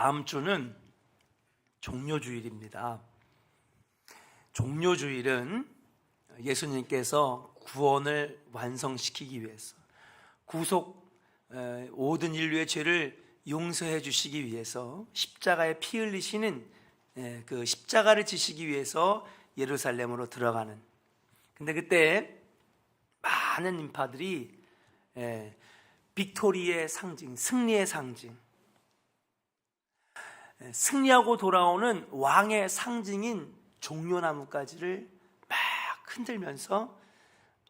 다음 주는 종료주일입니다. 종료주일은 예수님께서 구원을 완성시키기 위해서 모든 인류의 죄를 용서해 주시기 위해서 십자가에 피 흘리시는 그 십자가를 지시기 위해서 예루살렘으로 들어가는, 근데 그때 많은 인파들이 빅토리의 상징, 승리의 상징, 승리하고 돌아오는 왕의 상징인 종려나무가지를 막 흔들면서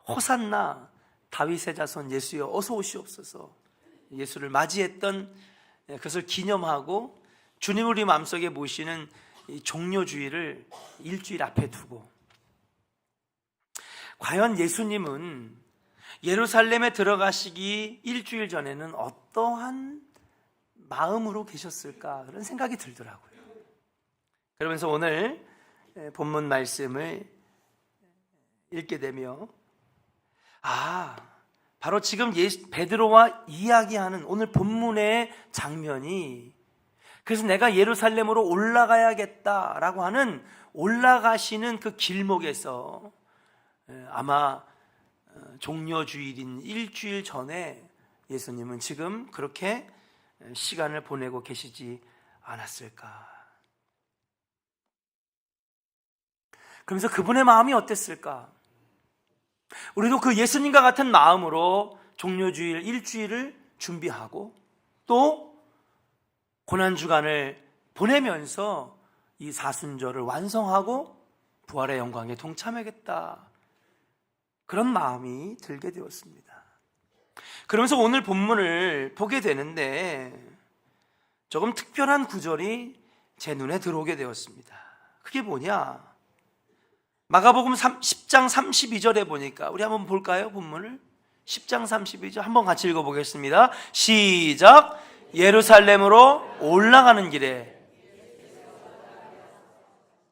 호산나 다윗의 자손 예수여 어서 오시옵소서, 예수를 맞이했던 그것을 기념하고 주님을 우리 마음속에 모시는 이 종료주의를 일주일 앞에 두고, 과연 예수님은 예루살렘에 들어가시기 일주일 전에는 어떠한 마음으로 계셨을까, 그런 생각이 들더라고요. 그러면서 오늘 본문 말씀을 읽게 되며 바로 지금 베드로와 이야기하는 오늘 본문의 장면이, 그래서 내가 예루살렘으로 올라가야겠다라고 하는 올라가시는 그 길목에서 아마 종료주일인 일주일 전에 예수님은 지금 그렇게 시간을 보내고 계시지 않았을까. 그러면서 그분의 마음이 어땠을까? 우리도 그 예수님과 같은 마음으로 종료주일 일주일을 준비하고 또 고난주간을 보내면서 이 사순절을 완성하고 부활의 영광에 동참하겠다, 그런 마음이 들게 되었습니다. 그러면서 오늘 본문을 보게 되는데 조금 특별한 구절이 제 눈에 들어오게 되었습니다. 그게 뭐냐? 마가복음 10장 32절에 보니까, 우리 한번 볼까요? 본문을 10장 32절 한번 같이 읽어보겠습니다. 시작. 예루살렘으로 올라가는 길에,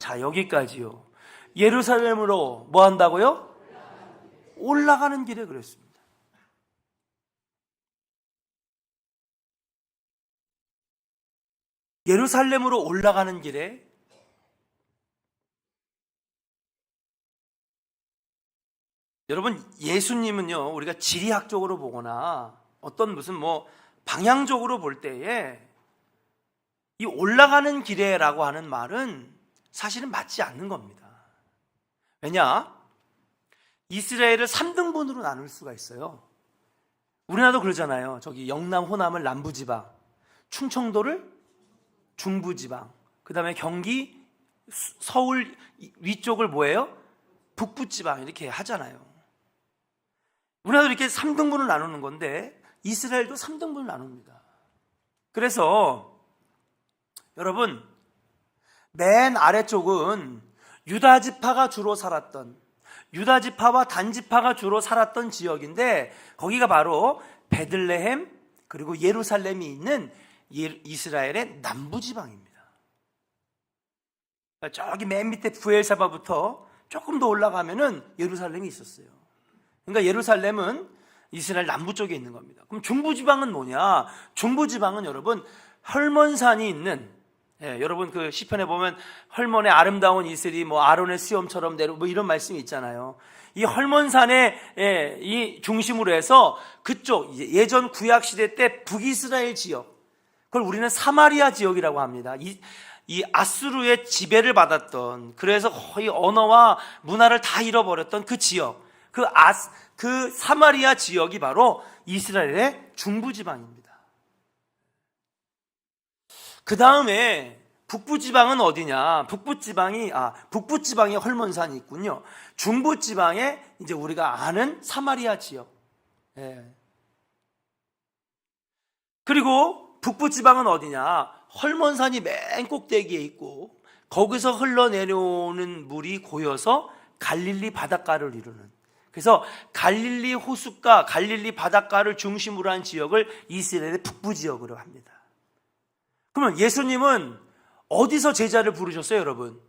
자 여기까지요. 예루살렘으로 뭐 한다고요? 올라가는 길에 그랬습니다. 예루살렘으로 올라가는 길에, 여러분 예수님은요, 우리가 지리학적으로 보거나 어떤 무슨 방향적으로 볼 때에 이 올라가는 길에라고 하는 말은 사실은 맞지 않는 겁니다. 왜냐? 이스라엘을 3등분으로 나눌 수가 있어요. 우리나라도 그러잖아요. 저기 영남, 호남을 남부지방, 충청도를 중부지방, 그 다음에 경기, 서울 위쪽을 뭐예요? 북부지방, 이렇게 하잖아요. 우리나라도 이렇게 3등분을 나누는 건데 이스라엘도 3등분을 나눕니다. 그래서 여러분, 맨 아래쪽은 유다지파가 주로 살았던, 유다지파와 단지파가 주로 살았던 지역인데 거기가 바로 베들레헴 그리고 예루살렘이 있는 이스라엘의 남부지방입니다. 저기 맨 밑에 부엘사바부터 조금 더 올라가면은 예루살렘이 있었어요. 그러니까 예루살렘은 이스라엘 남부 쪽에 있는 겁니다. 그럼 중부지방은 뭐냐? 중부지방은 여러분 헐몬산이 있는, 여러분 그 시편에 보면 헐몬의 아름다운 이슬이 아론의 수염처럼 내려 이런 말씀이 있잖아요. 이 헐몬산의 이 중심으로 해서 그쪽 예전 구약 시대 때 북이스라엘 지역, 그걸 우리는 사마리아 지역이라고 합니다. 이 아수르의 지배를 받았던, 그래서 거의 언어와 문화를 다 잃어버렸던 그 지역, 그 사마리아 지역이 바로 이스라엘의 중부지방입니다. 그 다음에 북부지방은 어디냐? 북부지방에 헐몬산이 있군요. 중부지방에 이제 우리가 아는 사마리아 지역. 그리고 북부지방은 어디냐? 헐몬산이 맨 꼭대기에 있고 거기서 흘러내려오는 물이 고여서 갈릴리 바닷가를 이루는, 그래서 갈릴리 호숫가, 갈릴리 바닷가를 중심으로 한 지역을 이스라엘의 북부지역으로 합니다. 그러면 예수님은 어디서 제자를 부르셨어요, 여러분?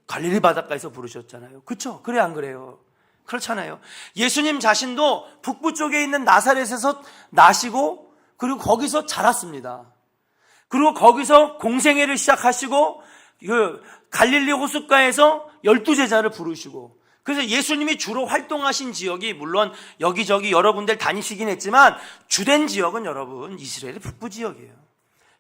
갈릴리 바닷가에서 부르셨잖아요. 그렇죠? 그래 안 그래요? 그렇잖아요. 예수님 자신도 북부 쪽에 있는 나사렛에서 나시고 그리고 거기서 자랐습니다. 그리고 거기서 공생애를 시작하시고 그 갈릴리 호숫가에서 12제자를 부르시고, 그래서 예수님이 주로 활동하신 지역이 물론 여기저기 여러 군데를 다니시긴 했지만 주된 지역은 여러분 이스라엘의 북부 지역이에요.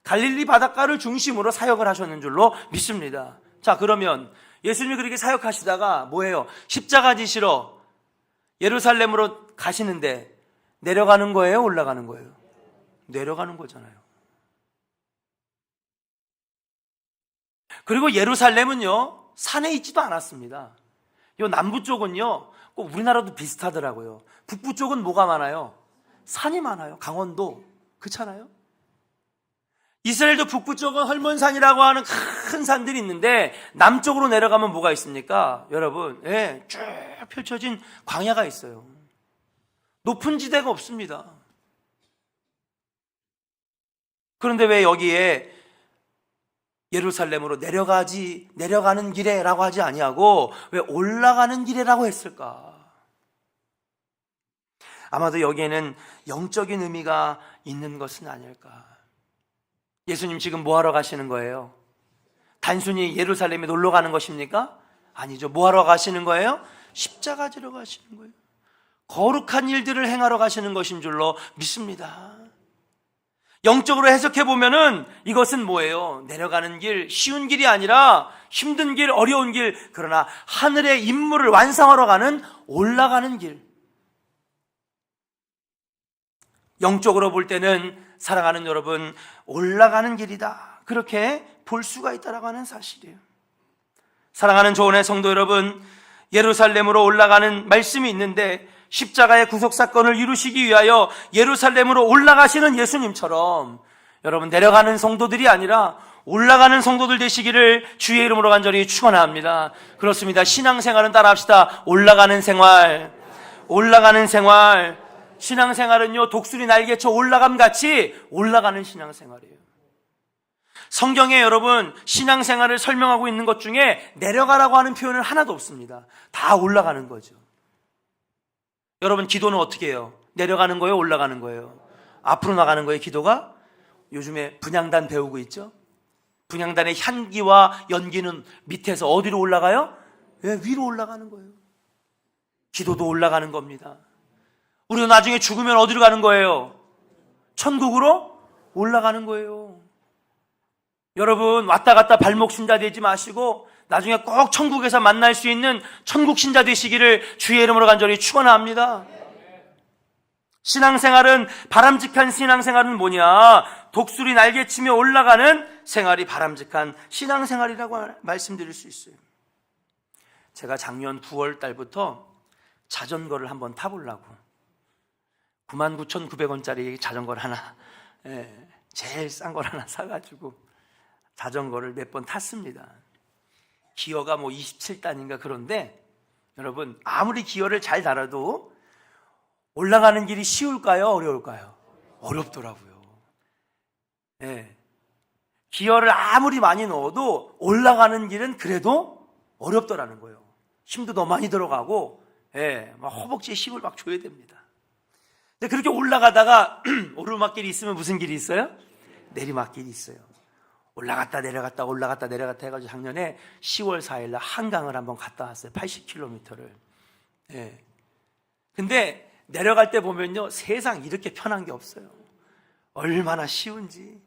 갈릴리 바닷가를 중심으로 사역을 하셨는 줄로 믿습니다. 자, 그러면 예수님이 그렇게 사역하시다가 뭐예요? 십자가 지시러 예루살렘으로 가시는데 내려가는 거예요? 올라가는 거예요? 내려가는 거잖아요. 그리고 예루살렘은요, 산에 있지도 않았습니다. 요 남부 쪽은요, 꼭 우리나라도 비슷하더라고요. 북부 쪽은 뭐가 많아요? 산이 많아요. 강원도. 그렇잖아요? 이스라엘도 북부 쪽은 헐몬산이라고 하는 큰 산들이 있는데 남쪽으로 내려가면 뭐가 있습니까? 여러분, 쭉 펼쳐진 광야가 있어요. 높은 지대가 없습니다. 그런데 왜 여기에 예루살렘으로 내려가는 길에라고 하지 아니하고 왜 올라가는 길에라고 했을까? 아마도 여기에는 영적인 의미가 있는 것은 아닐까? 예수님 지금 뭐 하러 가시는 거예요? 단순히 예루살렘에 놀러 가는 것입니까? 아니죠. 뭐 하러 가시는 거예요? 십자가 지러 가시는 거예요. 거룩한 일들을 행하러 가시는 것인 줄로 믿습니다. 영적으로 해석해 보면은 이것은 뭐예요? 내려가는 길, 쉬운 길이 아니라 힘든 길, 어려운 길, 그러나 하늘의 임무를 완성하러 가는 올라가는 길. 영적으로 볼 때는 사랑하는 여러분, 올라가는 길이다, 그렇게 볼 수가 있다라고 하는 사실이에요. 사랑하는 조은의 성도 여러분, 예루살렘으로 올라가는 말씀이 있는데 십자가의 구속사건을 이루시기 위하여 예루살렘으로 올라가시는 예수님처럼 여러분 내려가는 성도들이 아니라 올라가는 성도들 되시기를 주의 이름으로 간절히 축원합니다. 그렇습니다. 신앙생활은 따라합시다. 올라가는 생활, 올라가는 생활. 신앙생활은요, 독수리 날개쳐 올라감 같이 올라가는 신앙생활이에요. 성경에 여러분 신앙생활을 설명하고 있는 것 중에 내려가라고 하는 표현은 하나도 없습니다. 다 올라가는 거죠. 여러분 기도는 어떻게 해요? 내려가는 거예요? 올라가는 거예요? 앞으로 나가는 거예요? 기도가? 요즘에 분향단 배우고 있죠? 분향단의 향기와 연기는 밑에서 어디로 올라가요? 위로 올라가는 거예요. 기도도 올라가는 겁니다. 우리가 나중에 죽으면 어디로 가는 거예요? 천국으로 올라가는 거예요. 여러분 왔다 갔다 발목 신자 되지 마시고 나중에 꼭 천국에서 만날 수 있는 천국 신자 되시기를 주의 이름으로 간절히 축원합니다. 신앙생활은, 바람직한 신앙생활은 뭐냐? 독수리 날개치며 올라가는 생활이 바람직한 신앙생활이라고 말씀드릴 수 있어요. 제가 작년 9월 달부터 자전거를 한번 타보려고 99,900원짜리 자전거를 하나, 제일 싼 걸 하나 사가지고 자전거를 몇 번 탔습니다. 기어가 27단인가 그런데 여러분 아무리 기어를 잘 달아도 올라가는 길이 쉬울까요? 어려울까요? 어렵더라고요. 기어를 아무리 많이 넣어도 올라가는 길은 그래도 어렵더라는 거예요. 힘도 더 많이 들어가고 막 허벅지에 힘을 막 줘야 됩니다. 근데 그렇게 올라가다가 오르막길이 있으면 무슨 길이 있어요? 내리막길이 있어요. 올라갔다 내려갔다 올라갔다 내려갔다 해가지고 작년에 10월 4일날 한강을 한번 갔다 왔어요. 80km를. 근데 내려갈 때 보면요, 세상 이렇게 편한 게 없어요. 얼마나 쉬운지.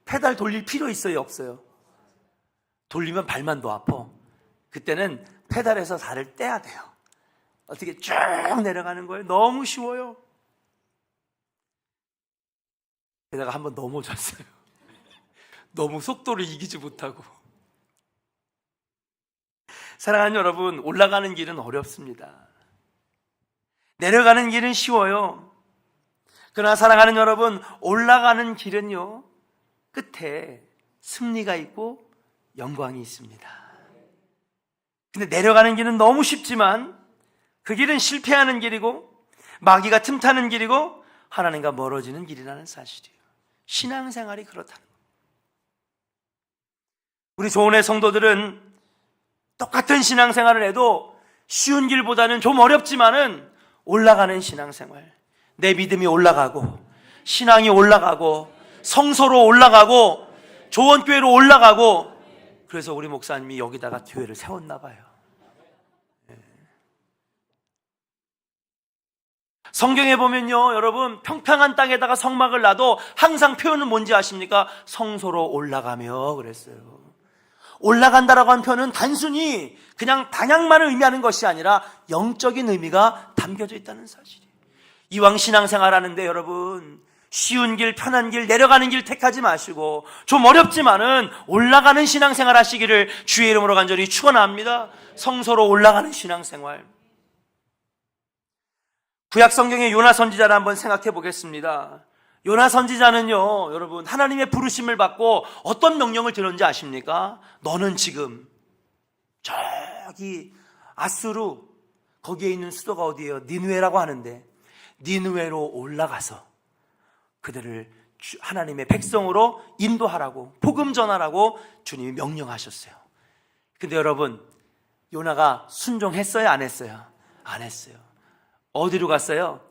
페달 돌릴 필요 있어요, 없어요? 돌리면 발만 더 아파. 그때는 페달에서 살을 떼야 돼요. 어떻게 쭉 내려가는 거예요. 너무 쉬워요. 게다가 한번 넘어졌어요. 너무 속도를 이기지 못하고. 사랑하는 여러분, 올라가는 길은 어렵습니다. 내려가는 길은 쉬워요. 그러나 사랑하는 여러분, 올라가는 길은요, 끝에 승리가 있고 영광이 있습니다. 근데 내려가는 길은 너무 쉽지만 그 길은 실패하는 길이고 마귀가 틈타는 길이고 하나님과 멀어지는 길이라는 사실이에요. 신앙생활이 그렇다는 거예요. 우리 조은의 성도들은 똑같은 신앙생활을 해도 쉬운 길보다는 좀 어렵지만은 올라가는 신앙생활, 내 믿음이 올라가고 신앙이 올라가고 성소로 올라가고 조원교회로 올라가고, 그래서 우리 목사님이 여기다가 교회를 세웠나 봐요. 성경에 보면요, 여러분, 평평한 땅에다가 성막을 놔도 항상 표현은 뭔지 아십니까? 성소로 올라가며 그랬어요. 올라간다라고 한 표현은 단순히 그냥 단양만을 의미하는 것이 아니라 영적인 의미가 담겨져 있다는 사실이에요. 이왕 신앙생활 하는데 여러분, 쉬운 길, 편한 길, 내려가는 길 택하지 마시고 좀 어렵지만은 올라가는 신앙생활 하시기를 주의 이름으로 간절히 축원합니다. 성소로 올라가는 신앙생활. 구약 성경의 요나 선지자를 한번 생각해 보겠습니다. 요나 선지자는요, 여러분, 하나님의 부르심을 받고 어떤 명령을 들었는지 아십니까? 너는 지금 저기 아수르 거기에 있는 수도가 어디예요? 니느웨라고 하는데 니느웨로 올라가서 그들을 하나님의 백성으로 인도하라고, 복음 전하라고 주님이 명령하셨어요. 근데 여러분, 요나가 순종했어요? 안 했어요? 안 했어요. 어디로 갔어요?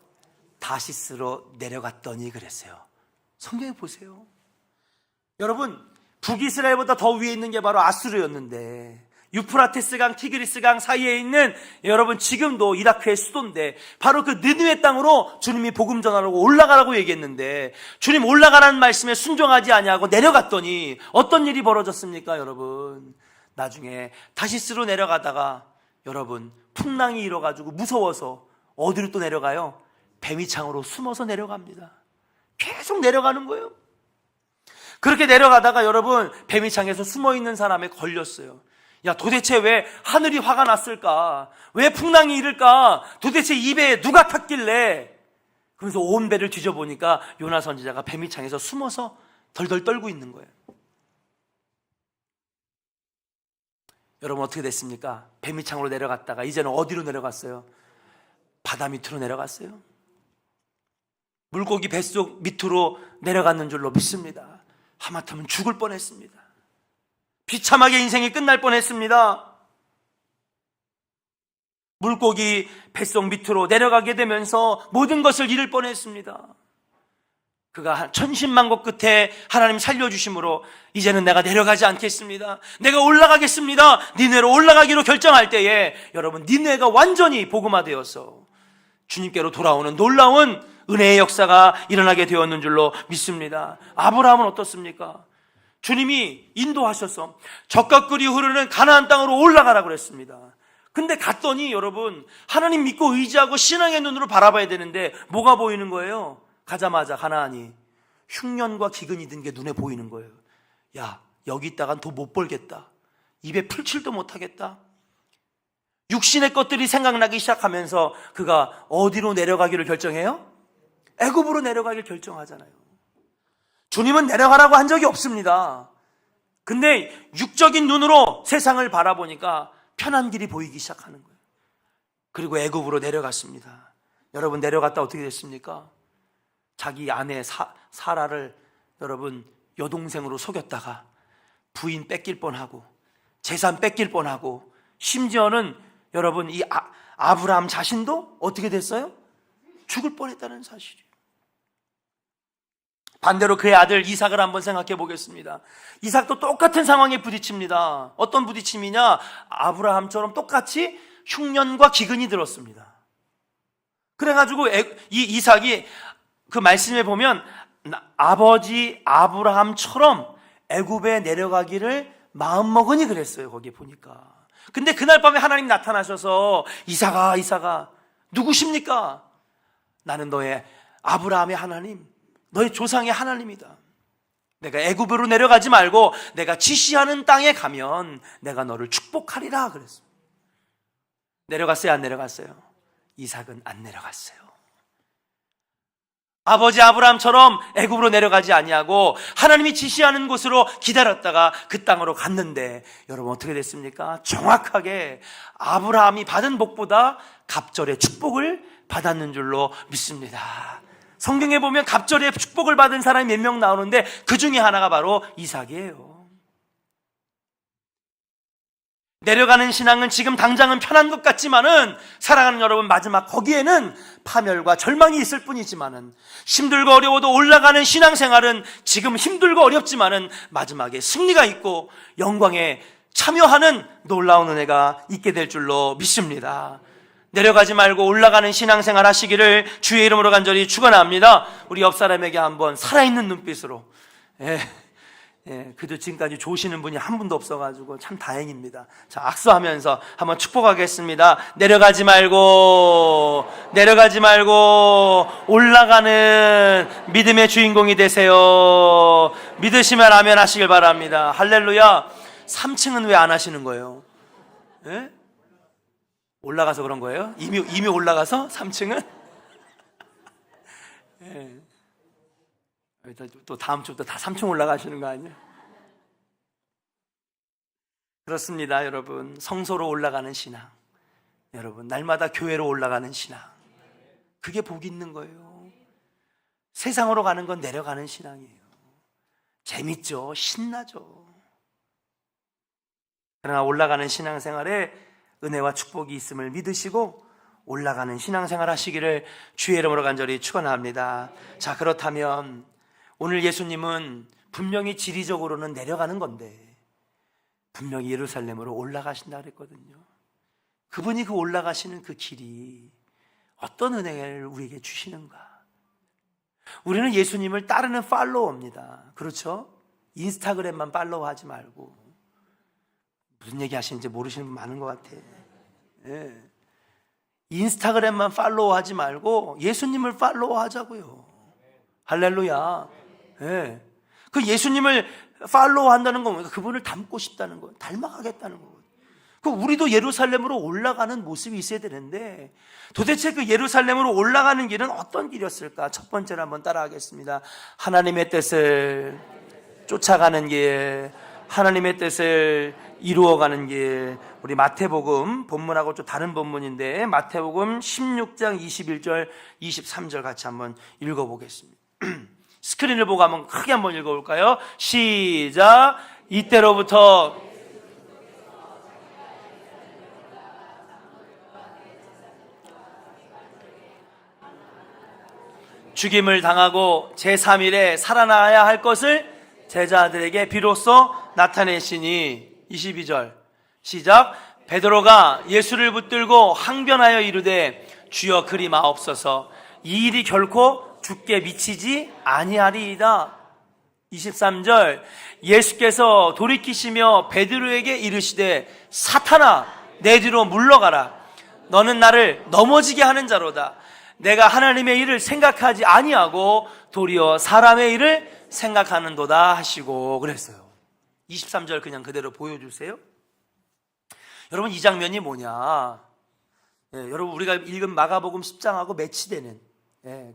다시스로 내려갔더니 그랬어요. 성경에 보세요. 여러분, 북이스라엘보다 더 위에 있는 게 바로 아수르였는데, 유프라테스강, 티그리스강 사이에 있는, 여러분, 지금도 이라크의 수도인데 바로 그 느느웨 땅으로 주님이 복음 전하라고 올라가라고 얘기했는데, 주님 올라가라는 말씀에 순종하지 아니하고 내려갔더니 어떤 일이 벌어졌습니까? 여러분, 나중에 다시스로 내려가다가 여러분 풍랑이 일어가지고 무서워서 어디로 또 내려가요? 뱀이창으로 숨어서 내려갑니다. 계속 내려가는 거예요. 그렇게 내려가다가 여러분, 뱀이창에서 숨어있는 사람에 걸렸어요. 야, 도대체 왜 하늘이 화가 났을까? 왜 풍랑이 일을까? 도대체 입에 누가 탔길래? 그래서 온 배를 뒤져보니까 요나 선지자가 뱀이창에서 숨어서 덜덜 떨고 있는 거예요. 여러분, 어떻게 됐습니까? 뱀이창으로 내려갔다가 이제는 어디로 내려갔어요? 바다 밑으로 내려갔어요. 물고기 뱃속 밑으로 내려갔는 줄로 믿습니다. 하마터면 죽을 뻔했습니다. 비참하게 인생이 끝날 뻔했습니다. 물고기 뱃속 밑으로 내려가게 되면서 모든 것을 잃을 뻔했습니다. 그가 천신만고 끝에 하나님 살려주심으로 이제는 내가 내려가지 않겠습니다. 내가 올라가겠습니다. 니느웨로 올라가기로 결정할 때에 여러분, 니느웨가 완전히 복음화되어서 주님께로 돌아오는 놀라운 은혜의 역사가 일어나게 되었는 줄로 믿습니다. 아브라함은 어떻습니까? 주님이 인도하셔서 적과 꿀이 흐르는 가나안 땅으로 올라가라고 그랬습니다. 근데 갔더니 여러분, 하나님 믿고 의지하고 신앙의 눈으로 바라봐야 되는데 뭐가 보이는 거예요? 가자마자 가나안이 흉년과 기근이 든 게 눈에 보이는 거예요. 야, 여기 있다간 더 못 벌겠다. 입에 풀칠도 못하겠다. 육신의 것들이 생각나기 시작하면서 그가 어디로 내려가기를 결정해요? 애굽으로 내려가기를 결정하잖아요. 주님은 내려가라고 한 적이 없습니다. 근데 육적인 눈으로 세상을 바라보니까 편한 길이 보이기 시작하는 거예요. 그리고 애굽으로 내려갔습니다. 여러분, 내려갔다 어떻게 됐습니까? 자기 아내 사라를 여러분 여동생으로 속였다가 부인 뺏길 뻔하고 재산 뺏길 뻔하고, 심지어는 여러분 이 아브라함 자신도 어떻게 됐어요? 죽을 뻔했다는 사실이에요. 반대로 그의 아들 이삭을 한번 생각해 보겠습니다. 이삭도 똑같은 상황에 부딪힙니다. 어떤 부딪힘이냐? 아브라함처럼 똑같이 흉년과 기근이 들었습니다. 그래가지고 이 이삭이 그 말씀에 보면 아버지 아브라함처럼 애굽에 내려가기를 마음먹으니 그랬어요. 거기에 보니까. 근데 그날 밤에 하나님 나타나셔서 이삭아 누구십니까? 나는 너의 아브라함의 하나님, 너의 조상의 하나님이다. 내가 애굽으로 내려가지 말고 내가 지시하는 땅에 가면 내가 너를 축복하리라 그랬어요. 내려갔어요? 안 내려갔어요? 이삭은 안 내려갔어요. 아버지 아브라함처럼 애굽으로 내려가지 아니하고 하나님이 지시하는 곳으로 기다렸다가 그 땅으로 갔는데 여러분 어떻게 됐습니까? 정확하게 아브라함이 받은 복보다 갑절의 축복을 받았는 줄로 믿습니다. 성경에 보면 갑절의 축복을 받은 사람이 몇 명 나오는데 그 중에 하나가 바로 이삭이에요. 내려가는 신앙은 지금 당장은 편한 것 같지만은, 사랑하는 여러분, 마지막 거기에는 파멸과 절망이 있을 뿐이지만은, 힘들고 어려워도 올라가는 신앙생활은 지금 힘들고 어렵지만은 마지막에 승리가 있고 영광에 참여하는 놀라운 은혜가 있게 될 줄로 믿습니다. 내려가지 말고 올라가는 신앙생활 하시기를 주의 이름으로 간절히 축원합니다. 우리 옆 사람에게 한번 살아있는 눈빛으로, 그래도 지금까지 조시는 분이 한 분도 없어가지고 참 다행입니다. 자, 악수하면서 한번 축복하겠습니다. 내려가지 말고 올라가는 믿음의 주인공이 되세요. 믿으시면 아멘 하시길 바랍니다. 할렐루야. 3층은 왜 안 하시는 거예요? 올라가서 그런 거예요? 이미 올라가서 3층은? 또 다음 주부터 다 3층 올라가시는 거 아니에요? 그렇습니다, 여러분. 성소로 올라가는 신앙, 여러분, 날마다 교회로 올라가는 신앙, 그게 복 있는 거예요. 세상으로 가는 건 내려가는 신앙이에요. 재밌죠? 신나죠? 그러나 올라가는 신앙생활에 은혜와 축복이 있음을 믿으시고 올라가는 신앙생활 하시기를 주의 이름으로 간절히 축원합니다. 자, 그렇다면 오늘 예수님은 분명히 지리적으로는 내려가는 건데 분명히 예루살렘으로 올라가신다 그랬거든요. 그분이 그 올라가시는 그 길이 어떤 은혜를 우리에게 주시는가? 우리는 예수님을 따르는 팔로워입니다. 그렇죠? 인스타그램만 팔로우하지 말고. 무슨 얘기 하시는지 모르시는 분 많은 것 같아. 인스타그램만 팔로우하지 말고 예수님을 팔로우하자고요. 할렐루야. 그 예수님을 팔로우한다는 건 그분을 닮고 싶다는 거예요. 닮아가겠다는 거예요. 그 우리도 예루살렘으로 올라가는 모습이 있어야 되는데 도대체 그 예루살렘으로 올라가는 길은 어떤 길이었을까? 첫 번째로 한번 따라하겠습니다. 하나님의 뜻을 쫓아가는 길, 하나님의 뜻을 이루어가는 길. 우리 마태복음 본문하고 좀 다른 본문인데 마태복음 16장 21절 23절 같이 한번 읽어보겠습니다. 스크린을 보고 한번 크게 한번 읽어볼까요? 시작. 이때로부터 죽임을 당하고 제3일에 살아나야 할 것을 제자들에게 비로소 나타내시니. 22절 시작. 베드로가 예수를 붙들고 항변하여 이르되 주여 그리 마옵소서, 이 일이 결코 죽게 미치지 아니하리이다. 23절 예수께서 돌이키시며 베드로에게 이르시되 사탄아 내 뒤로 물러가라, 너는 나를 넘어지게 하는 자로다. 내가 하나님의 일을 생각하지 아니하고 도리어 사람의 일을 생각하는도다 하시고 그랬어요. 23절 그냥 그대로 보여주세요. 여러분, 이 장면이 뭐냐? 여러분, 우리가 읽은 마가복음 10장하고 매치되는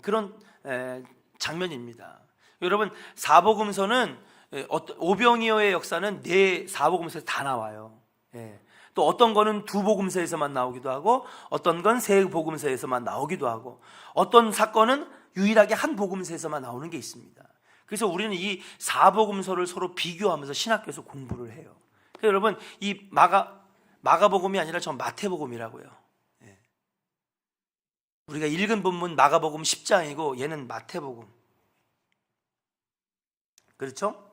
그런 장면입니다. 여러분, 사복음서는 오병이어의 역사는 네 사복음서에서 다 나와요. 또 어떤 거는 두 복음서에서만 나오기도 하고 어떤 건 세 복음서에서만 나오기도 하고 어떤 사건은 유일하게 한 복음서에서만 나오는 게 있습니다. 그래서 우리는 이 사복음서를 서로 비교하면서 신학교에서 공부를 해요. 그래서 여러분, 이 마가복음이 아니라 전 마태복음이라고요. 우리가 읽은 본문 마가복음 10장이고 얘는 마태복음. 그렇죠?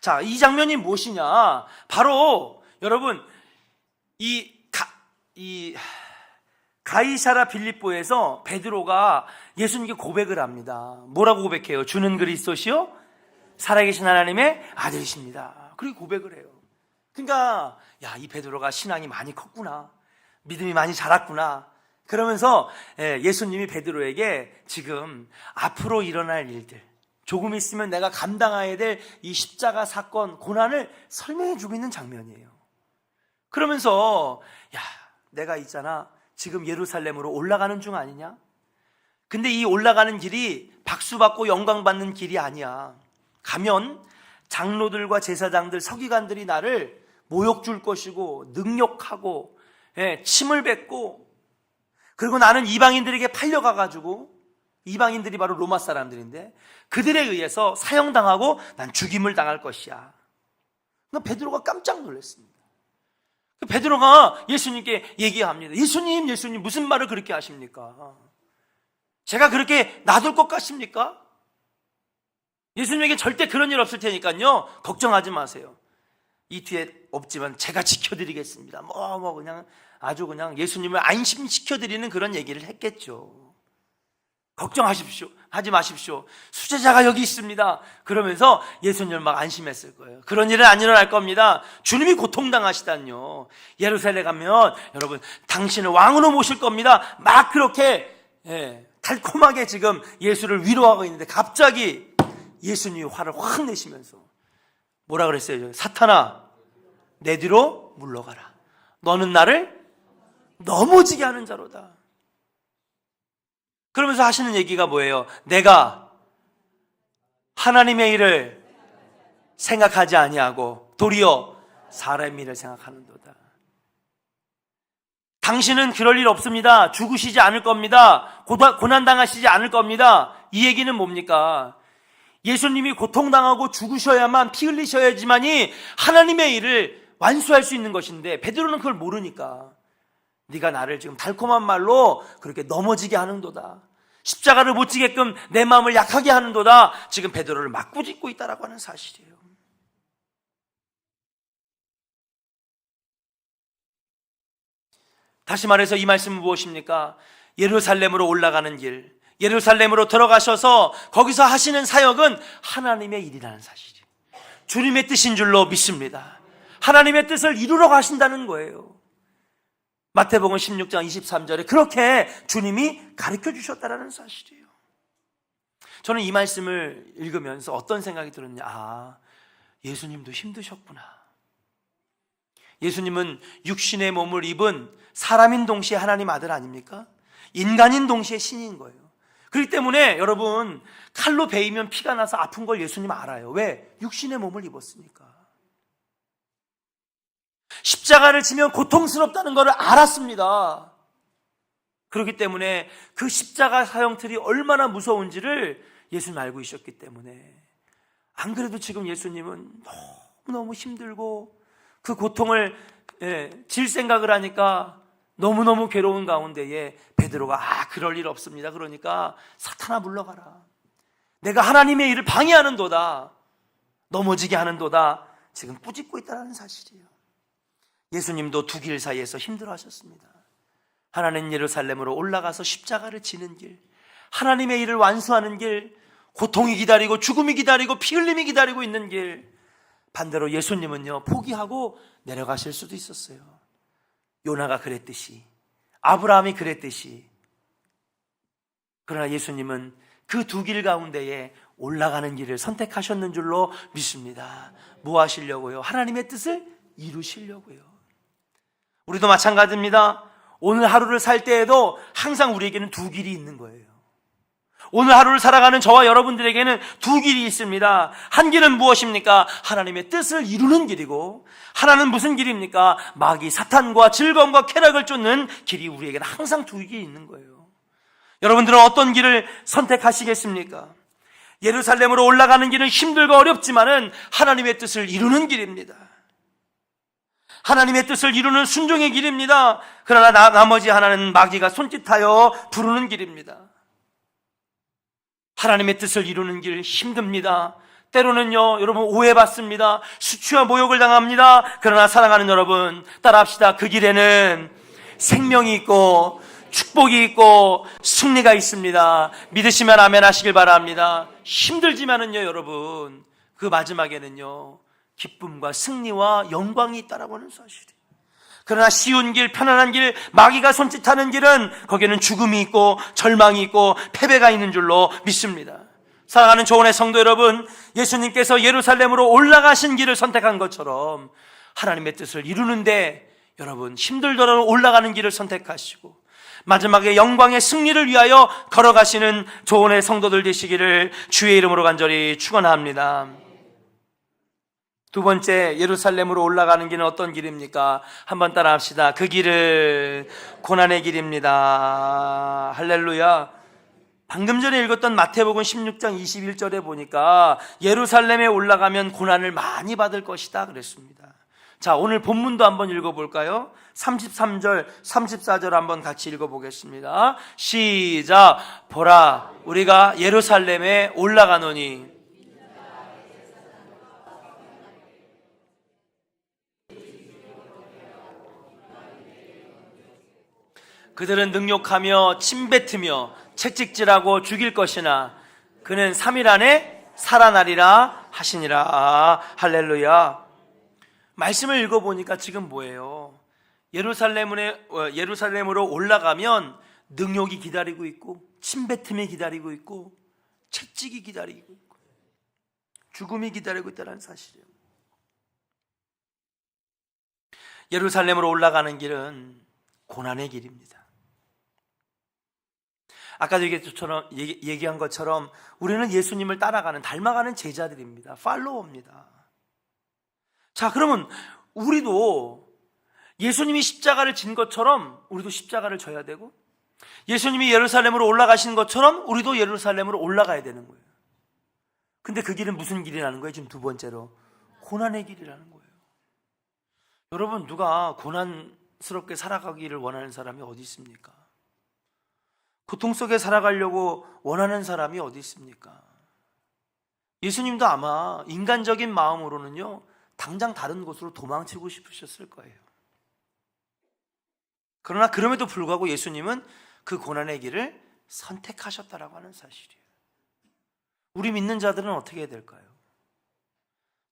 자, 이 장면이 무엇이냐? 바로 여러분, 이 가이사라 빌립보에서 베드로가 예수님께 고백을 합니다. 뭐라고 고백해요? 주는 그리스도시요 살아계신 하나님의 아들이십니다. 그리고 고백을 해요. 그러니까 이 베드로가 신앙이 많이 컸구나, 믿음이 많이 자랐구나. 그러면서 예수님이 베드로에게 지금 앞으로 일어날 일들, 조금 있으면 내가 감당해야 될 이 십자가 사건, 고난을 설명해 주고 있는 장면이에요. 그러면서 내가 있잖아, 지금 예루살렘으로 올라가는 중 아니냐? 근데 이 올라가는 길이 박수받고 영광받는 길이 아니야. 가면 장로들과 제사장들, 서기관들이 나를 모욕 줄 것이고 능욕하고 침을 뱉고, 그리고 나는 이방인들에게 팔려가가지고, 이방인들이 바로 로마 사람들인데 그들에 의해서 사형당하고 난 죽임을 당할 것이야. 그러니까 베드로가 깜짝 놀랐습니다. 베드로가 예수님께 얘기합니다. 예수님 무슨 말을 그렇게 하십니까? 제가 그렇게 놔둘 것 같습니까? 예수님에게 절대 그런 일 없을 테니까요, 걱정하지 마세요. 이 뒤에 없지만 제가 지켜드리겠습니다. 그냥 아주 그냥 예수님을 안심시켜드리는 그런 얘기를 했겠죠. 걱정하십시오. 하지 마십시오. 수제자가 여기 있습니다. 그러면서 예수님을 막 안심했을 거예요. 그런 일은 안 일어날 겁니다. 주님이 고통당하시다니요. 예루살렘 가면 여러분 당신을 왕으로 모실 겁니다. 막 그렇게 달콤하게 지금 예수를 위로하고 있는데 갑자기 예수님이 화를 확 내시면서 뭐라 그랬어요? 사탄아, 내 뒤로 물러가라. 너는 나를 넘어지게 하는 자로다. 그러면서 하시는 얘기가 뭐예요? 내가 하나님의 일을 생각하지 아니하고 도리어 사람의 일을 생각하는도다. 당신은 그럴 일 없습니다. 죽으시지 않을 겁니다. 고난당하시지 않을 겁니다. 이 얘기는 뭡니까? 예수님이 고통당하고 죽으셔야만, 피 흘리셔야지만이 하나님의 일을 완수할 수 있는 것인데 베드로는 그걸 모르니까 네가 나를 지금 달콤한 말로 그렇게 넘어지게 하는도다. 십자가를 못 지게끔 내 마음을 약하게 하는도다. 지금 베드로를 막 꾸짖고 있다라고 하는 사실이에요. 다시 말해서 이 말씀은 무엇입니까? 예루살렘으로 올라가는 길, 예루살렘으로 들어가셔서 거기서 하시는 사역은 하나님의 일이라는 사실이에요. 주님의 뜻인 줄로 믿습니다. 하나님의 뜻을 이루러 가신다는 거예요. 마태복음 16장 23절에 그렇게 주님이 가르쳐 주셨다는 사실이에요. 저는 이 말씀을 읽으면서 어떤 생각이 들었냐, 예수님도 힘드셨구나. 예수님은 육신의 몸을 입은 사람인 동시에 하나님 아들 아닙니까? 인간인 동시에 신인 거예요. 그렇기 때문에 여러분, 칼로 베이면 피가 나서 아픈 걸 예수님 알아요. 왜? 육신의 몸을 입었으니까. 십자가를 지면 고통스럽다는 것을 알았습니다. 그렇기 때문에 그 십자가 사형틀이 얼마나 무서운지를 예수님 알고 있었기 때문에, 안 그래도 지금 예수님은 너무너무 힘들고 그 고통을 질 생각을 하니까 너무너무 괴로운 가운데에 베드로가 그럴 일 없습니다. 그러니까 사탄아 물러가라. 내가 하나님의 일을 방해하는도다. 넘어지게 하는도다. 지금 꾸짖고 있다는 사실이에요. 예수님도 두 길 사이에서 힘들어하셨습니다. 하나님 예루살렘으로 올라가서 십자가를 지는 길, 하나님의 일을 완수하는 길, 고통이 기다리고 죽음이 기다리고 피 흘림이 기다리고 있는 길, 반대로 예수님은요 포기하고 내려가실 수도 있었어요. 요나가 그랬듯이, 아브라함이 그랬듯이. 그러나 예수님은 그 두 길 가운데에 올라가는 길을 선택하셨는 줄로 믿습니다. 뭐 하시려고요? 하나님의 뜻을 이루시려고요. 우리도 마찬가지입니다. 오늘 하루를 살 때에도 항상 우리에게는 두 길이 있는 거예요. 오늘 하루를 살아가는 저와 여러분들에게는 두 길이 있습니다. 한 길은 무엇입니까? 하나님의 뜻을 이루는 길이고, 하나는 무슨 길입니까? 마귀 사탄과 즐거움과 쾌락을 쫓는 길이 우리에게는 항상 두 길이 있는 거예요. 여러분들은 어떤 길을 선택하시겠습니까? 예루살렘으로 올라가는 길은 힘들고 어렵지만은 하나님의 뜻을 이루는 길입니다. 하나님의 뜻을 이루는 순종의 길입니다. 그러나 나머지 하나는 마귀가 손짓하여 부르는 길입니다. 하나님의 뜻을 이루는 길 힘듭니다. 때로는요 여러분 오해받습니다. 수치와 모욕을 당합니다. 그러나 사랑하는 여러분 따라합시다. 그 길에는 생명이 있고 축복이 있고 승리가 있습니다. 믿으시면 아멘 하시길 바랍니다. 힘들지만은요 여러분, 그 마지막에는요 기쁨과 승리와 영광이 있다라고 하는 사실이에요. 그러나 쉬운 길, 편안한 길, 마귀가 손짓하는 길은 거기에는 죽음이 있고 절망이 있고 패배가 있는 줄로 믿습니다. 사랑하는 조은의 성도 여러분, 예수님께서 예루살렘으로 올라가신 길을 선택한 것처럼 하나님의 뜻을 이루는데 여러분 힘들더라도 올라가는 길을 선택하시고 마지막에 영광의 승리를 위하여 걸어가시는 조은의 성도들 되시기를 주의 이름으로 간절히 축원합니다. 두 번째, 예루살렘으로 올라가는 길은 어떤 길입니까? 한번 따라 합시다. 그 길은 고난의 길입니다. 할렐루야. 방금 전에 읽었던 마태복음 16장 21절에 보니까 예루살렘에 올라가면 고난을 많이 받을 것이다 그랬습니다. 자, 오늘 본문도 한번 읽어볼까요? 33절, 34절 한번 같이 읽어보겠습니다. 시작. 보라, 우리가 예루살렘에 올라가노니 그들은 능욕하며 침뱉으며 채찍질하고 죽일 것이나 그는 3일 안에 살아나리라 하시니라. 할렐루야. 말씀을 읽어보니까 지금 뭐예요? 예루살렘으로 올라가면 능욕이 기다리고 있고 침뱉음이 기다리고 있고 채찍이 기다리고 있고 죽음이 기다리고 있다는 사실이에요. 예루살렘으로 올라가는 길은 고난의 길입니다. 아까도 얘기한 것처럼 우리는 예수님을 따라가는, 닮아가는 제자들입니다. 팔로워입니다. 자, 그러면 우리도 예수님이 십자가를 진 것처럼 우리도 십자가를 져야 되고, 예수님이 예루살렘으로 올라가신 것처럼 우리도 예루살렘으로 올라가야 되는 거예요. 근데 그 길은 무슨 길이라는 거예요? 지금 두 번째로 고난의 길이라는 거예요. 여러분, 누가 고난스럽게 살아가기를 원하는 사람이 어디 있습니까? 고통 속에 살아가려고 원하는 사람이 어디 있습니까? 예수님도 아마 인간적인 마음으로는요, 당장 다른 곳으로 도망치고 싶으셨을 거예요. 그러나 그럼에도 불구하고 예수님은 그 고난의 길을 선택하셨다라고 하는 사실이에요. 우리 믿는 자들은 어떻게 해야 될까요?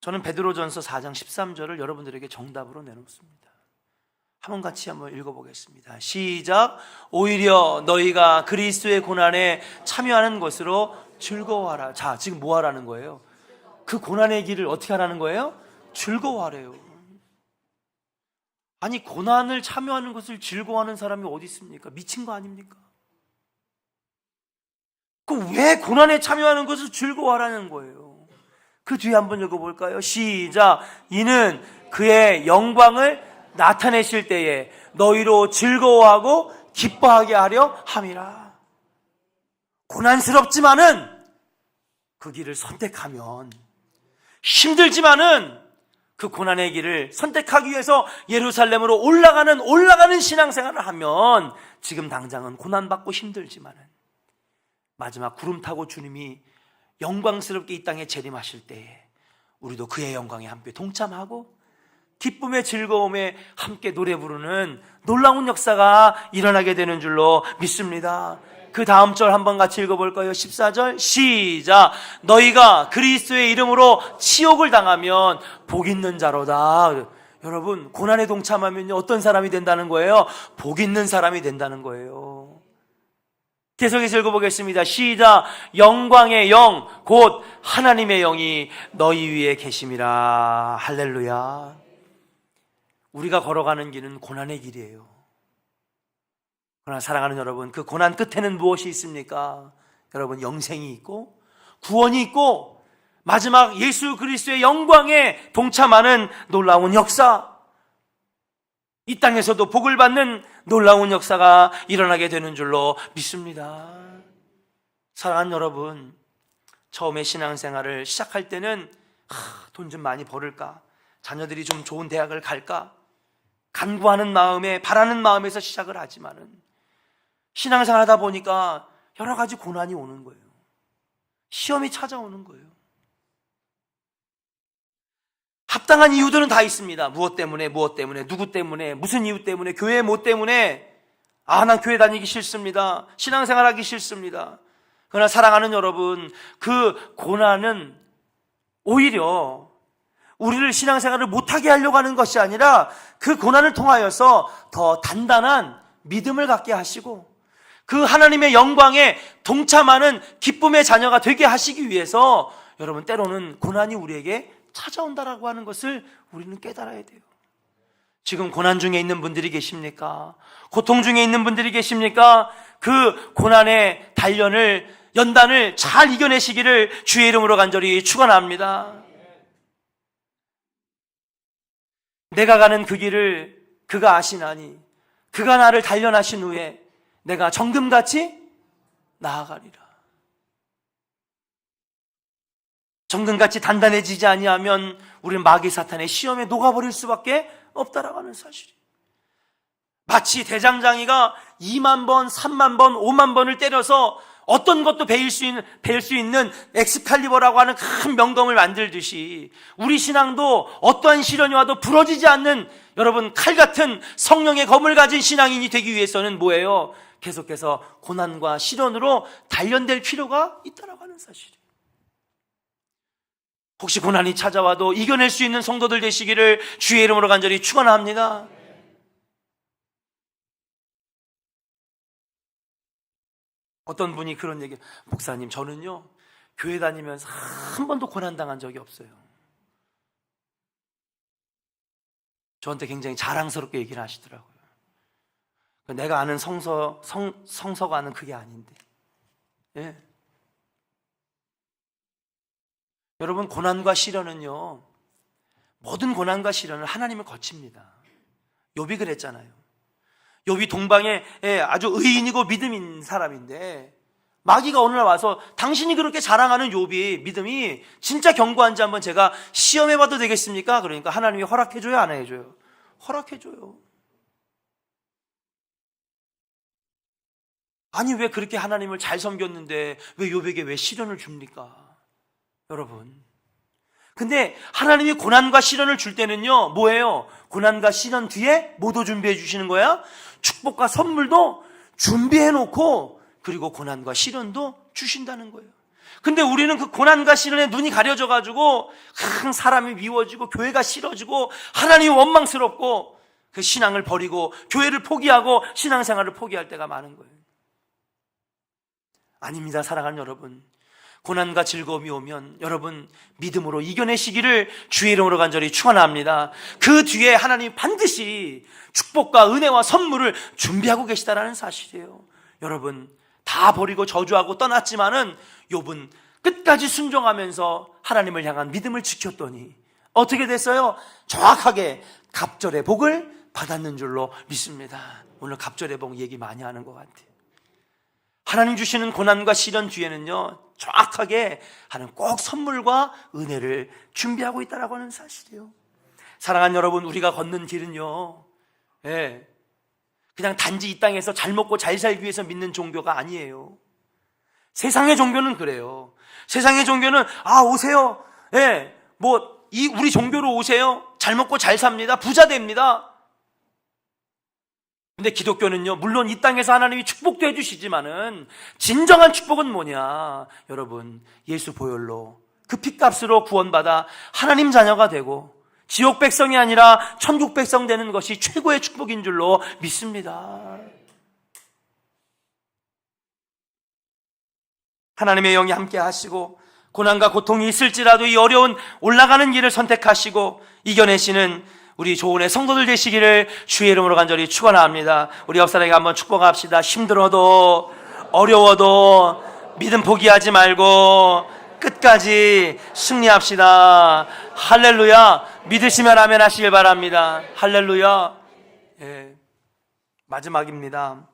저는 베드로전서 4장 13절을 여러분들에게 정답으로 내놓습니다. 같이 한번 읽어보겠습니다. 시작. 오히려 너희가 그리스도의 고난에 참여하는 것으로 즐거워하라. 자, 지금 뭐 하라는 거예요? 그 고난의 길을 어떻게 하라는 거예요? 즐거워하래요. 아니, 고난을 참여하는 것을 즐거워하는 사람이 어디 있습니까? 미친 거 아닙니까? 왜 고난에 참여하는 것을 즐거워하라는 거예요? 그 뒤에 한번 읽어볼까요? 시작. 이는 그의 영광을 나타내실 때에 너희로 즐거워하고 기뻐하게 하려 함이라. 고난스럽지만은 그 길을 선택하면, 힘들지만은 그 고난의 길을 선택하기 위해서 예루살렘으로 올라가는 신앙생활을 하면, 지금 당장은 고난받고 힘들지만은 마지막 구름 타고 주님이 영광스럽게 이 땅에 재림하실 때에 우리도 그의 영광에 함께 동참하고 기쁨의 즐거움에 함께 노래 부르는 놀라운 역사가 일어나게 되는 줄로 믿습니다. 그 다음 절 한번 같이 읽어볼까요? 14절 시작. 너희가 그리스도의 이름으로 치욕을 당하면 복 있는 자로다. 여러분, 고난에 동참하면 어떤 사람이 된다는 거예요? 복 있는 사람이 된다는 거예요. 계속해서 읽어보겠습니다. 시작. 영광의 영 곧 하나님의 영이 너희 위에 계심이라. 할렐루야. 우리가 걸어가는 길은 고난의 길이에요. 그러나 사랑하는 여러분, 그 고난 끝에는 무엇이 있습니까? 여러분, 영생이 있고 구원이 있고 마지막 예수 그리스도의 영광에 동참하는 놀라운 역사, 이 땅에서도 복을 받는 놀라운 역사가 일어나게 되는 줄로 믿습니다. 사랑하는 여러분, 처음에 신앙생활을 시작할 때는 돈 좀 많이 벌을까? 자녀들이 좀 좋은 대학을 갈까? 간구하는 마음에, 바라는 마음에서 시작을 하지만은 신앙생활 하다 보니까 여러 가지 고난이 오는 거예요. 시험이 찾아오는 거예요. 합당한 이유들은 다 있습니다. 무엇 때문에, 누구 때문에, 무슨 이유 때문에, 교회 뭐 때문에. 난 교회 다니기 싫습니다. 신앙생활 하기 싫습니다. 그러나 사랑하는 여러분, 그 고난은 오히려 우리를 신앙생활을 못하게 하려고 하는 것이 아니라 그 고난을 통하여서 더 단단한 믿음을 갖게 하시고 그 하나님의 영광에 동참하는 기쁨의 자녀가 되게 하시기 위해서 여러분, 때로는 고난이 우리에게 찾아온다라고 하는 것을 우리는 깨달아야 돼요. 지금 고난 중에 있는 분들이 계십니까? 고통 중에 있는 분들이 계십니까? 그 고난의 연단을 잘 이겨내시기를 주의 이름으로 간절히 축원합니다. 내가 가는 그 길을 그가 아시나니 그가 나를 단련하신 후에 내가 정금같이 나아가리라. 정금같이 단단해지지 아니하면 우리는 마귀 사탄의 시험에 녹아버릴 수밖에 없다라고 하는 사실이에요. 마치 대장장이가 2만 번, 3만 번, 5만 번을 때려서 어떤 것도 베일 수 있는 엑스칼리버라고 하는 큰 명검을 만들듯이 우리 신앙도 어떠한 시련이 와도 부러지지 않는 여러분 칼 같은 성령의 검을 가진 신앙인이 되기 위해서는 뭐예요? 계속해서 고난과 시련으로 단련될 필요가 있다라고 하는 사실이에요. 혹시 고난이 찾아와도 이겨낼 수 있는 성도들 되시기를 주의 이름으로 간절히 축원합니다. 어떤 분이 그런 얘기, 목사님 저는요 교회 다니면서 한 번도 고난당한 적이 없어요. 저한테 굉장히 자랑스럽게 얘기를 하시더라고요. 내가 아는 성서가 아는 그게 아닌데. 예. 여러분, 고난과 시련은요, 모든 고난과 시련을 하나님을 거칩니다. 욥이 그랬잖아요. 욥이 동방에 아주 의인이고 믿음인 사람인데 마귀가 어느 날 와서 당신이 그렇게 자랑하는 욥이 믿음이 진짜 견고한지 한번 제가 시험해봐도 되겠습니까? 그러니까 하나님이 허락해줘요, 안 해줘요? 허락해줘요. 아니 왜 그렇게 하나님을 잘 섬겼는데 왜 욥에게 왜 시련을 줍니까? 여러분, 근데 하나님이 고난과 시련을 줄 때는요 뭐예요? 고난과 시련 뒤에 뭐도 준비해 주시는 거야? 축복과 선물도 준비해 놓고 그리고 고난과 시련도 주신다는 거예요. 근데 우리는 그 고난과 시련에 눈이 가려져 가지고 사람이 미워지고 교회가 싫어지고 하나님이 원망스럽고 그 신앙을 버리고 교회를 포기하고 신앙생활을 포기할 때가 많은 거예요. 아닙니다, 사랑하는 여러분. 고난과 즐거움이 오면 여러분 믿음으로 이겨내시기를 주의 이름으로 간절히 축원합니다. 그 뒤에 하나님이 반드시 축복과 은혜와 선물을 준비하고 계시다라는 사실이에요. 여러분, 다 버리고 저주하고 떠났지만은 욥은 끝까지 순종하면서 하나님을 향한 믿음을 지켰더니 어떻게 됐어요? 정확하게 갑절의 복을 받았는 줄로 믿습니다. 오늘 갑절의 복 얘기 많이 하는 것 같아요. 하나님 주시는 고난과 시련 뒤에는요 정확하게 하는 꼭 선물과 은혜를 준비하고 있다라고 하는 사실이에요. 사랑하는 여러분, 우리가 걷는 길은요 그냥 단지 이 땅에서 잘 먹고 잘 살기 위해서 믿는 종교가 아니에요. 세상의 종교는 그래요. 세상의 종교는 오세요, 우리 종교로 오세요, 잘 먹고 잘 삽니다, 부자 됩니다. 근데 기독교는요, 물론 이 땅에서 하나님이 축복도 해주시지만은 진정한 축복은 뭐냐? 여러분, 예수 보혈로 그 핏값으로 구원받아 하나님 자녀가 되고 지옥 백성이 아니라 천국 백성 되는 것이 최고의 축복인 줄로 믿습니다. 하나님의 영이 함께 하시고 고난과 고통이 있을지라도 이 어려운 올라가는 길을 선택하시고 이겨내시는 우리 조은의 성도들 되시기를 주의 이름으로 간절히 축원합니다. 우리 옆 사람에게 한번 축복합시다. 힘들어도 어려워도 믿음 포기하지 말고 끝까지 승리합시다. 할렐루야. 믿으시면 아멘 하시길 바랍니다. 할렐루야. 마지막입니다.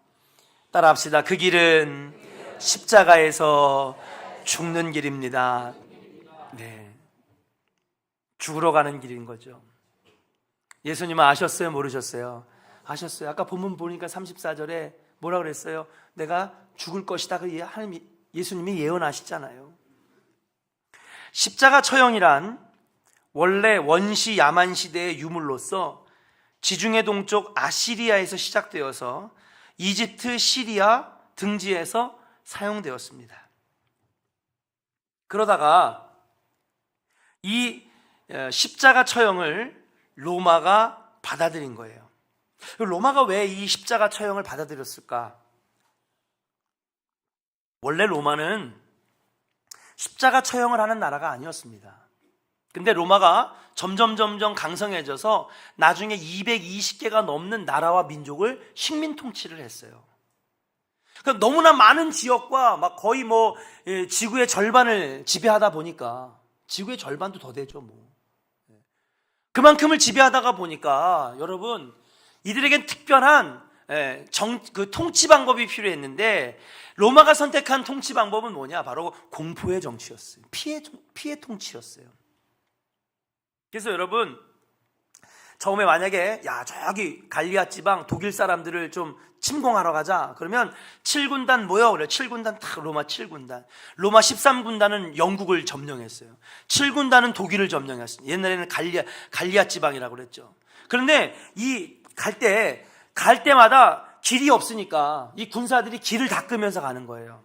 따라합시다. 그 길은 십자가에서 죽는 길입니다. 죽으러 가는 길인 거죠. 예수님은 아셨어요? 모르셨어요? 아셨어요. 아까 본문 보니까 34절에 뭐라 그랬어요? 내가 죽을 것이다. 예수님이 예언하시잖아요. 십자가 처형이란 원래 원시 야만 시대의 유물로서 지중해 동쪽 아시리아에서 시작되어서 이집트, 시리아 등지에서 사용되었습니다. 그러다가 이 십자가 처형을 로마가 받아들인 거예요. 로마가 왜 이 십자가 처형을 받아들였을까? 원래 로마는 십자가 처형을 하는 나라가 아니었습니다. 근데 로마가 점점 강성해져서 나중에 220개가 넘는 나라와 민족을 식민 통치를 했어요. 그러니까 너무나 많은 지역과 막 거의 지구의 절반을 지배하다 보니까 지구의 절반도 더 되죠 그만큼을 지배하다가 보니까 여러분 이들에겐 특별한 그 통치 방법이 필요했는데 로마가 선택한 통치 방법은 뭐냐? 바로 공포의 정치였어요. 피해 통치였어요. 그래서 여러분, 처음에 만약에 저기 갈리아 지방 독일 사람들을 좀 침공하러 가자. 그러면 7군단 모여. 그래. 7군단 딱 로마 7군단. 로마 13군단은 영국을 점령했어요. 7군단은 독일을 점령했어요. 옛날에는 갈리아 지방이라고 그랬죠. 그런데 갈 때마다 길이 없으니까 이 군사들이 길을 닦으면서 가는 거예요.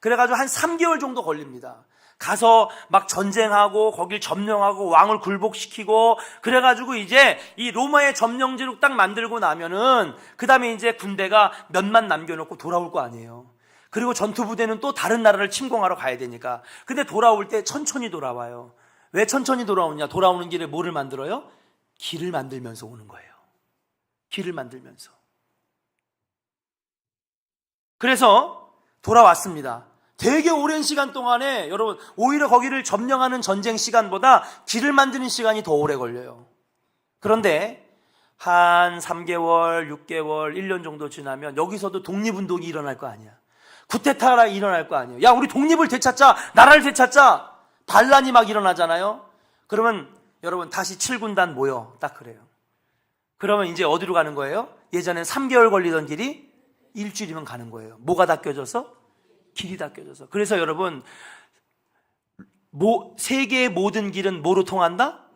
그래가지고 한 3개월 정도 걸립니다. 가서 막 전쟁하고 거길 점령하고 왕을 굴복시키고 그래가지고 이제 이 로마의 점령지로 딱 만들고 나면은 그 다음에 이제 군대가 몇만 남겨놓고 돌아올 거 아니에요. 그리고 전투부대는 또 다른 나라를 침공하러 가야 되니까. 근데 돌아올 때 천천히 돌아와요. 왜 천천히 돌아오냐? 돌아오는 길에 뭐를 만들어요? 길을 만들면서 오는 거예요. 길을 만들면서. 그래서 돌아왔습니다. 되게 오랜 시간 동안에 여러분 오히려 거기를 점령하는 전쟁 시간보다 길을 만드는 시간이 더 오래 걸려요. 그런데 한 3개월, 6개월, 1년 정도 지나면 여기서도 독립운동이 일어날 거 아니야. 쿠데타가 일어날 거 아니에요. 야, 우리 독립을 되찾자, 나라를 되찾자. 반란이 막 일어나잖아요. 그러면 여러분 다시 7군단 모여. 딱 그래요. 그러면 이제 어디로 가는 거예요? 예전엔 3개월 걸리던 길이 일주일이면 가는 거예요. 뭐가 닦여져서? 길이 닦여져서. 그래서 여러분, 세계의 모든 길은 뭐로 통한다?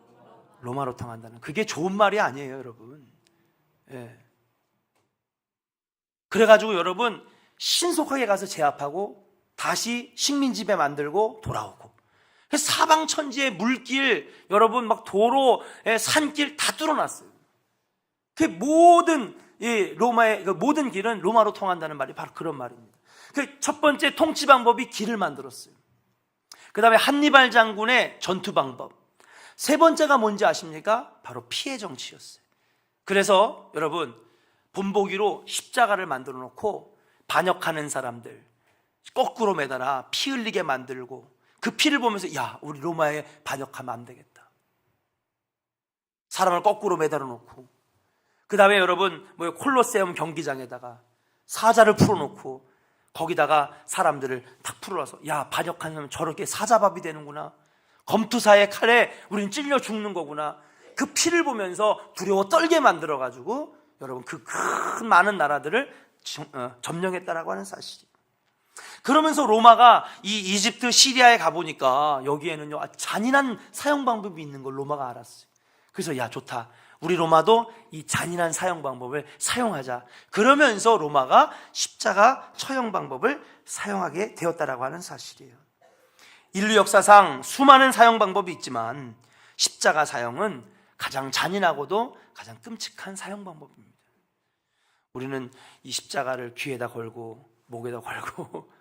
로마로 통한다는. 그게 좋은 말이 아니에요, 여러분. 예. 그래가지고 여러분 신속하게 가서 제압하고 다시 식민지배 만들고 돌아오고. 사방천지의 물길, 여러분 막 도로, 산길 다 뚫어놨어요. 그 모든 로마의 모든 길은 로마로 통한다는 말이 바로 그런 말입니다. 그 첫 번째 통치 방법이 길을 만들었어요. 그 다음에 한니발 장군의 전투 방법. 세 번째가 뭔지 아십니까? 바로 피해 정치였어요. 그래서 여러분 본보기로 십자가를 만들어 놓고 반역하는 사람들 거꾸로 매달아 피 흘리게 만들고 그 피를 보면서 야, 우리 로마에 반역하면 안 되겠다. 사람을 거꾸로 매달아 놓고 그 다음에 여러분 콜로세움 경기장에다가 사자를 풀어놓고 거기다가 사람들을 탁 풀어놔서 야, 반역하면 저렇게 사자밥이 되는구나. 검투사의 칼에 우린 찔려 죽는 거구나. 그 피를 보면서 두려워 떨게 만들어가지고 여러분 그 큰 많은 나라들을 점령했다라고 하는 사실이에요. 그러면서 로마가 이 이집트 시리아에 가보니까 여기에는요 잔인한 사형 방법이 있는 걸 로마가 알았어요. 그래서 야, 좋다. 우리 로마도 이 잔인한 사형 방법을 사용하자. 그러면서 로마가 십자가 처형 방법을 사용하게 되었다라고 하는 사실이에요. 인류 역사상 수많은 사형 방법이 있지만 십자가 사형은 가장 잔인하고도 가장 끔찍한 사형 방법입니다. 우리는 이 십자가를 귀에다 걸고 목에다 걸고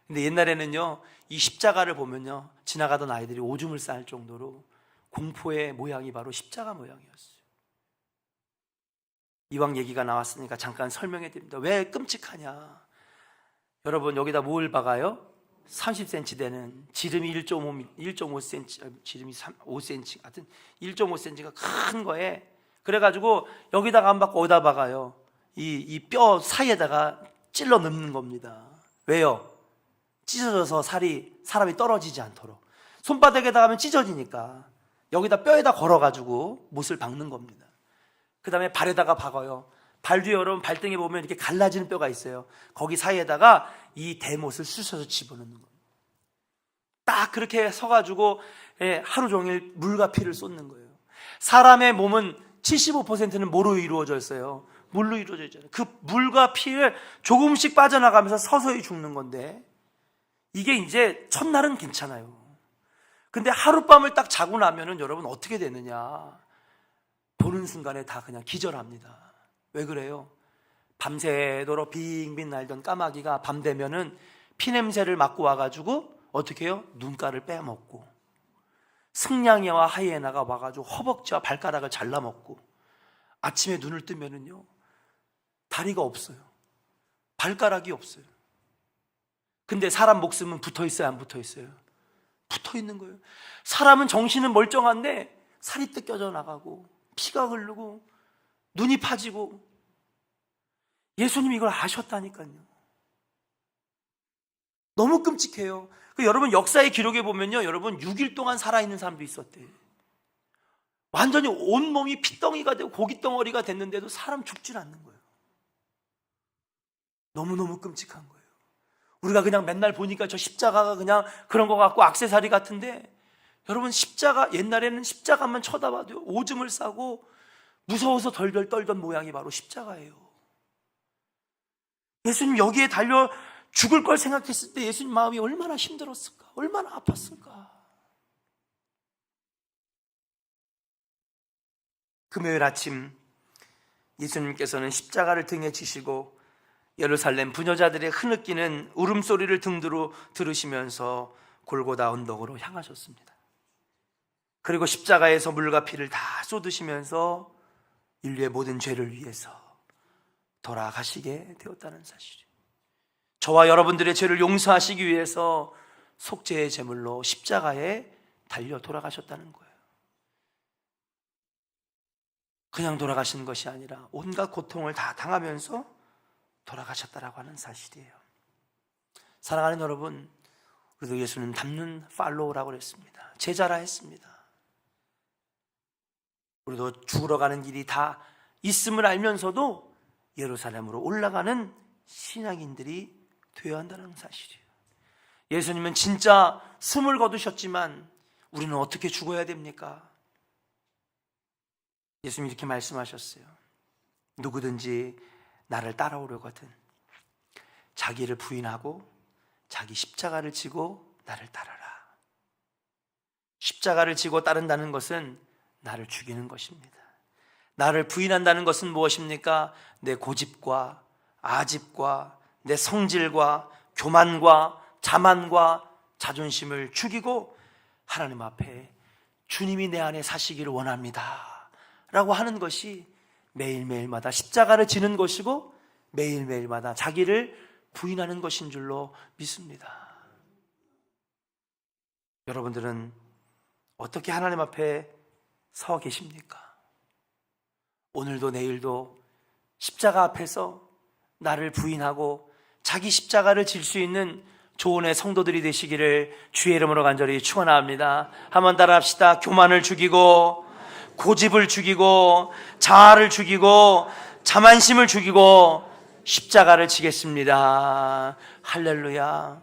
근데 옛날에는요 이 십자가를 보면요 지나가던 아이들이 오줌을 쌀 정도로 공포의 모양이 바로 십자가 모양이었어요. 이왕 얘기가 나왔으니까 잠깐 설명해 드립니다. 왜 끔찍하냐? 여러분 여기다 뭘 박아요? 30cm 되는 지름이 1.5cm, 지름이 5cm, 하여튼 1.5cm가 큰 거에 그래가지고 여기다가 안 박고 어디다 박아요? 이 뼈 사이에다가 찔러 넣는 겁니다. 왜요? 찢어져서 사람이 떨어지지 않도록. 손바닥에다 가면 찢어지니까 여기다 뼈에다 걸어가지고 못을 박는 겁니다. 그 다음에 발에다가 박아요. 발 뒤에 여러분 발등에 보면 이렇게 갈라지는 뼈가 있어요. 거기 사이에다가 이 대못을 쑤셔서 집어넣는 겁니다. 딱 그렇게 서가지고 하루 종일 물과 피를 쏟는 거예요. 사람의 몸은 75%는 뭐로 이루어져 있어요? 물로 이루어져 있잖아요. 그 물과 피를 조금씩 빠져나가면서 서서히 죽는 건데 이게 이제 첫날은 괜찮아요. 근데 하룻밤을 딱 자고 나면은 여러분 어떻게 되느냐? 보는 순간에 다 그냥 기절합니다. 왜 그래요? 밤새도록 빙빙 날던 까마귀가 밤 되면은 피냄새를 맡고 와가지고 어떻게 해요? 눈가를 빼먹고 승냥이와 하이에나가 와가지고 허벅지와 발가락을 잘라먹고 아침에 눈을 뜨면은요 다리가 없어요. 발가락이 없어요. 근데 사람 목숨은 붙어 있어요, 안 붙어 있어요? 붙어 있는 거예요. 사람은 정신은 멀쩡한데 살이 뜯겨져 나가고 피가 흐르고 눈이 파지고 예수님이 이걸 아셨다니까요. 너무 끔찍해요. 여러분 역사의 기록에 보면요, 여러분 6일 동안 살아있는 사람도 있었대요. 완전히 온몸이 피덩이가 되고 고깃덩어리가 됐는데도 사람 죽질 않는 거예요. 너무너무 끔찍한 거예요. 우리가 그냥 맨날 보니까 저 십자가가 그냥 그런 것 같고 액세서리 같은데, 여러분 십자가, 옛날에는 십자가만 쳐다봐도 오줌을 싸고 무서워서 덜덜 떨던 모양이 바로 십자가예요. 예수님 여기에 달려 죽을 걸 생각했을 때 예수님 마음이 얼마나 힘들었을까, 얼마나 아팠을까. 금요일 아침 예수님께서는 십자가를 등에 지시고 예루살렘 부녀자들의 흐느끼는 울음소리를 등두로 들으시면서 골고다 언덕으로 향하셨습니다. 그리고 십자가에서 물과 피를 다 쏟으시면서 인류의 모든 죄를 위해서 돌아가시게 되었다는 사실이에요. 저와 여러분들의 죄를 용서하시기 위해서 속죄의 제물로 십자가에 달려 돌아가셨다는 거예요. 그냥 돌아가신 것이 아니라 온갖 고통을 다 당하면서 돌아가셨다라고 하는 사실이에요. 사랑하는 여러분, 우리도 예수는 닮는 팔로우라고 했습니다. 제자라 했습니다. 우리도 죽으러 가는 길이 다 있음을 알면서도 예루살렘으로 올라가는 신앙인들이 되어야 한다는 사실이에요. 예수님은 진짜 숨을 거두셨지만 우리는 어떻게 죽어야 됩니까? 예수님이 이렇게 말씀하셨어요. 누구든지 나를 따라오려거든 자기를 부인하고 자기 십자가를 지고 나를 따르라. 십자가를 지고 따른다는 것은 나를 죽이는 것입니다. 나를 부인한다는 것은 무엇입니까? 내 고집과 아집과 내 성질과 교만과 자만과 자존심을 죽이고 하나님 앞에 주님이 내 안에 사시기를 원합니다 라고 하는 것이 매일매일마다 십자가를 지는 것이고 매일매일마다 자기를 부인하는 것인 줄로 믿습니다. 여러분들은 어떻게 하나님 앞에 서 계십니까? 오늘도 내일도 십자가 앞에서 나를 부인하고 자기 십자가를 질 수 있는 조언의 성도들이 되시기를 주의 이름으로 간절히 축원합니다. 한번 따라 합시다. 교만을 죽이고 고집을 죽이고 자아를 죽이고 자만심을 죽이고 십자가를 지겠습니다. 할렐루야.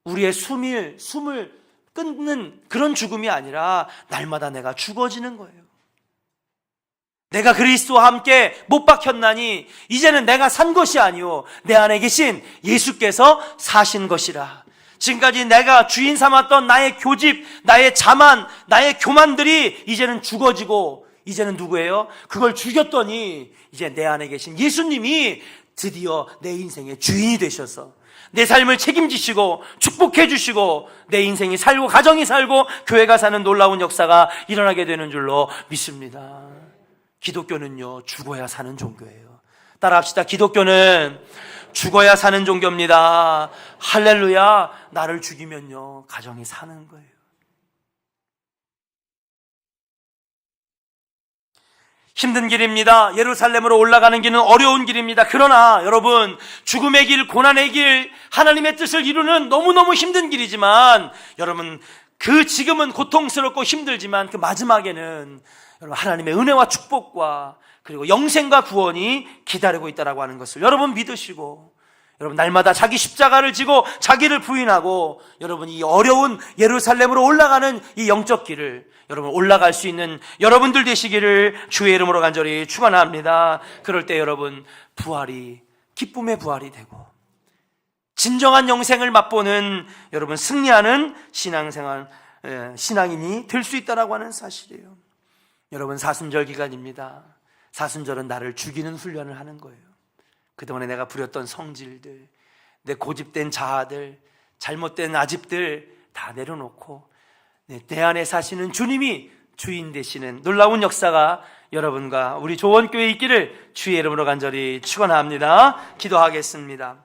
우리의 숨을 끊는 그런 죽음이 아니라 날마다 내가 죽어지는 거예요. 내가 그리스도와 함께 못 박혔나니 이제는 내가 산 것이 아니오 내 안에 계신 예수께서 사신 것이라. 지금까지 내가 주인 삼았던 나의 교집, 나의 자만, 나의 교만들이 이제는 죽어지고 이제는 누구예요? 그걸 죽였더니 이제 내 안에 계신 예수님이 드디어 내 인생의 주인이 되셔서 내 삶을 책임지시고 축복해 주시고 내 인생이 살고 가정이 살고 교회가 사는 놀라운 역사가 일어나게 되는 줄로 믿습니다. 기독교는요, 죽어야 사는 종교예요. 따라합시다. 기독교는 죽어야 사는 종교입니다. 할렐루야. 나를 죽이면요, 가정이 사는 거예요. 힘든 길입니다. 예루살렘으로 올라가는 길은 어려운 길입니다. 그러나 여러분, 죽음의 길, 고난의 길, 하나님의 뜻을 이루는 너무너무 힘든 길이지만 여러분, 지금은 고통스럽고 힘들지만 그 마지막에는 여러분 하나님의 은혜와 축복과 그리고 영생과 구원이 기다리고 있다라고 하는 것을 여러분 믿으시고, 여러분 날마다 자기 십자가를 지고 자기를 부인하고 여러분 이 어려운 예루살렘으로 올라가는 이 영적 길을 여러분 올라갈 수 있는 여러분들 되시기를 주의 이름으로 간절히 축원합니다. 그럴 때 여러분 부활이 기쁨의 부활이 되고 진정한 영생을 맛보는 여러분 승리하는 신앙생활 신앙인이 될 수 있다라고 하는 사실이에요. 여러분 사순절 기간입니다. 사순절은 나를 죽이는 훈련을 하는 거예요. 그동안에 내가 부렸던 성질들, 내 고집된 자아들, 잘못된 아집들 다 내려놓고 내 안에 사시는 주님이 주인 되시는 놀라운 역사가 여러분과 우리 조원교회에 있기를 주의 이름으로 간절히 축원합니다. 기도하겠습니다.